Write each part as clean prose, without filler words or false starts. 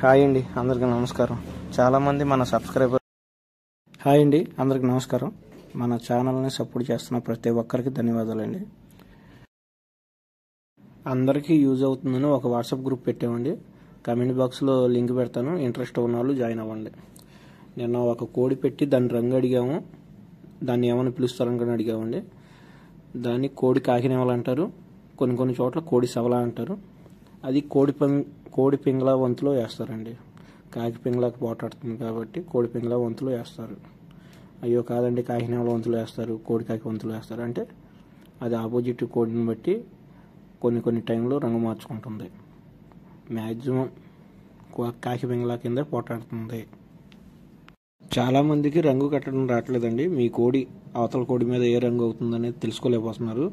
Hi అండి, అందరికీ నమస్కారం. చాలామంది మన సబ్స్క్రైబర్ హాయ్ అండి అందరికీ నమస్కారం. మన ఛానల్ని సపోర్ట్ చేస్తున్న ప్రతి ఒక్కరికి ధన్యవాదాలండి. అందరికీ యూజ్ అవుతుందని ఒక వాట్సాప్ గ్రూప్ పెట్టామండి. కామెంట్ బాక్స్లో లింక్ పెడతాను, ఇంట్రెస్ట్ ఉన్న వాళ్ళు జాయిన్ అవ్వండి. నిన్న ఒక కోడి పెట్టి దాని రంగు అడిగాము, దాన్ని ఏమైనా పిలుస్తారనుకుని అడిగామండి. దాన్ని కోడి కాకినేవలు అంటారు, కొన్ని చోట్ల కోడి సవలా అంటారు. అది కోడి పింగళ వంతులో వేస్తారండి. కాకి పింగళకు పోటాడుతుంది కాబట్టి కోడి పింగళ వంతులో వేస్తారు. అయ్యో కాదండి, కాకినేవల వంతులో వేస్తారు, కోడి కాకి వంతులో వేస్తారు అంటే అది ఆపోజిట్ కోడిని బట్టి కొన్ని టైంలో రంగు మార్చుకుంటుంది. మ్యాక్సిమం కాకి పింగళ కింద పోటాడుతుంది. చాలామందికి రంగు కట్టడం రావట్లేదండి. మీ కోడి అవతల కోడి మీద ఏ రంగు అవుతుందనేది తెలుసుకోలేకపోతున్నారు.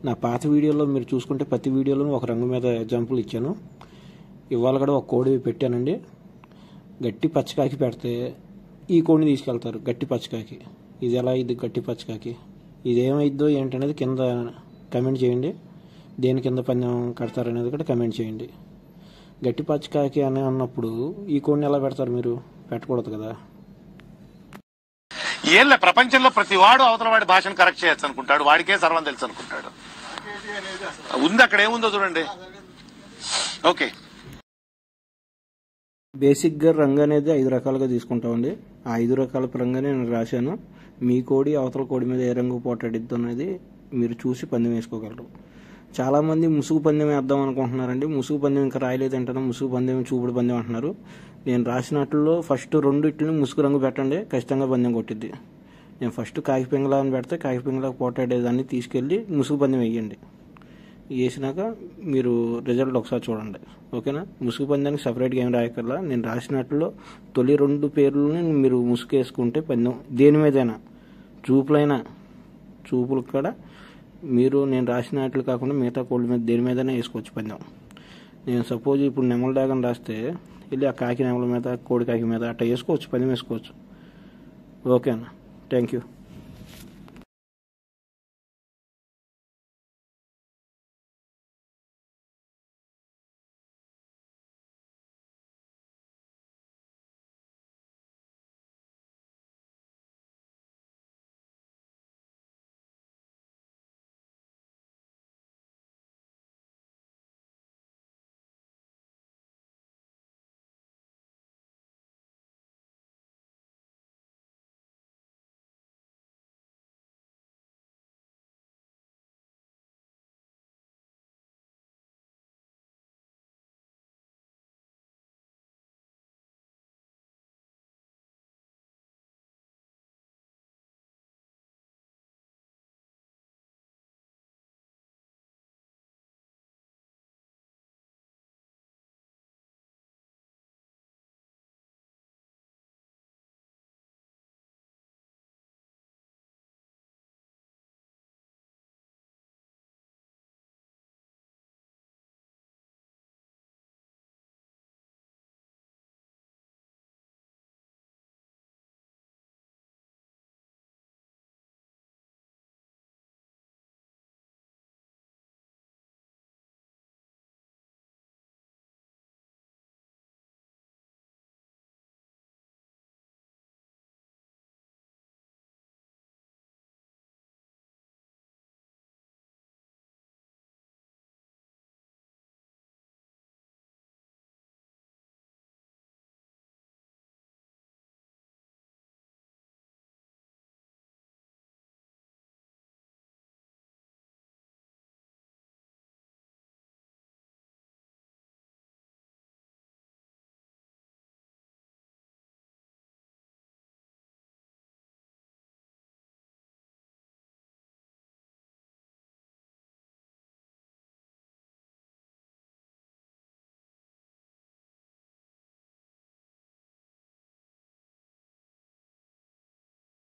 నా పాత వీడియోలో మీరు చూసుకుంటే ప్రతి వీడియోలో ఒక రంగు మీద ఎగ్జాంపుల్ ఇచ్చాను. ఇవాళ కూడా ఒక కోడి పెట్టానండి. గట్టి పచ్చకాకి పెడితే ఈ కోడిని తీసుకెళ్తారు గట్టి పచ్చకాకి. ఇది ఎలా ఇది గట్టి పచ్చకాకి, ఇది ఏమైద్దో ఏంటనేది కింద కమెంట్ చేయండి. దేని కింద పందెం కడతారనేది కూడా కమెంట్ చేయండి. గట్టి పచ్చకాకి అని అన్నప్పుడు ఈ కోడిని ఎలా పెడతారు? మీరు పెట్టకూడదు కదా. ఏళ్ళ ప్రపంచంలో ప్రతి వాడు అవతల వాడి భాషను కరెక్ట్ చేయొచ్చు అనుకుంటాడు, వాడికే సర్వం తెలుసు అనుకుంటాడు. ఉంది అక్కడ ఏముందో చూడండి. ఓకే, బేసిక్గా రంగు అనేది 5 రకాలుగా తీసుకుంటామండి. ఆ 5 రకాల రంగునే నేను రాశాను. మీ కోడి అవతల కోడి మీద ఏ రంగు పోటాడిద్దు అనేది మీరు చూసి పందెం వేసుకోగలరు. చాలామంది ముసుగు పందెం వేద్దాం అనుకుంటున్నారండి. ముసుగు పందెం ఇంకా రాయలేదంటారు, ముసుగు పందెం చూపుడు పందెం అంటున్నారు. నేను రాసినట్లో ఫస్ట్ 2 ఇట్లని ముసుగు రంగు పెట్టండి, ఖచ్చితంగా పందెం కొట్టిద్ది. నేను ఫస్ట్ కాకి పింగళ అని పెడితే కాకి పింగళకు పోటాడేదాన్ని తీసుకెళ్ళి ముసుగు పందెం వేయండి. వేసినాక మీరు రిజల్ట్ ఒకసారి చూడండి, ఓకేనా. ముసుగు పందానికి సపరేట్గా ఏం రాయకల్లా. నేను రాసినట్లో తొలి 2 పేర్లని మీరు ముసుగు వేసుకుంటే పందెం దేని మీదైనా చూపులకు కూడా మీరు నేను రాసినట్లు కాకుండా మిగతా కోళ్ళ మీద దేని మీదైనా వేసుకోవచ్చు పందెం. నేను సపోజ్ ఇప్పుడు నెమల డాగని రాస్తే వెళ్ళి ఆ కాకి నెమల మీద కోడి కాకి మీద అట్లా వేసుకోవచ్చు, పందెం వేసుకోవచ్చు. ఓకేనా, థ్యాంక్ యూ.